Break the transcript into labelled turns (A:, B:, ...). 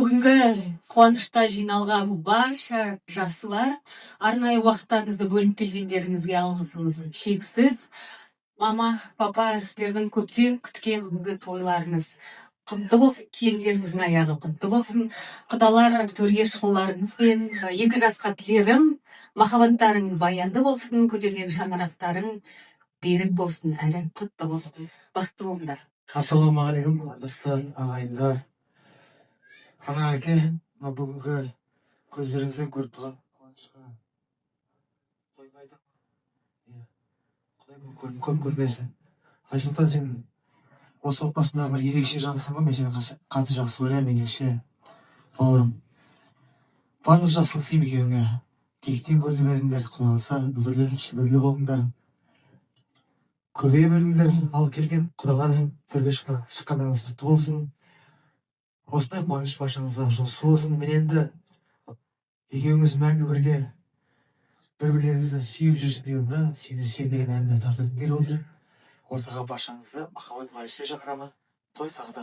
A: Бүгінгі қуанышта жиналған барша жақсылар, арнайы уақыттарыңызды бөліп келгендеріңізге алғысымыз шексіз. Мама, папа, сіздердің көптен күткен бүгінгі тойларыңыз құтты болсын, келіндеріңіздің аяғы құтты болсын. Құдалар төрге шығуларыңызбен екі жасқа тілерім, махаббаттарың баянды болсын, көтерген шаңырақтарың берік болсын, әрі құтты болсын. Бақытты болыңдар.
B: Ассалаумағалейкум, достар, ағайындар. Ана әке, бүгінгі көздеріңізден көріп тұрған қуанышқа тоймайды. Құдай көп көрмесін. Айсұлтан, сен осы отбасында бір ерекше жансың ғой, мен сені қатты жақсы ойлаймын, ерекше бауырым. Барлық жақсылық тілеймін екеуіңе. Тектен көрді беріңдер, құдай қаласа үбірлі шүбірлі болыңдар. Көбейе беріңдер, ал келген құдалар төрге шыққандарыңыз құтты болсын. Осындай қуаныш баршаңызға жолсыз болсын. Мен енді екеуіңіз мәңгі бірге бір-бірлеріңізді сүйіп жүрсін деуім, сені сүймеген әнді тартып келіп отыр. Ортаға баршаңызды махаббат майысына шақырамын. Той тағы да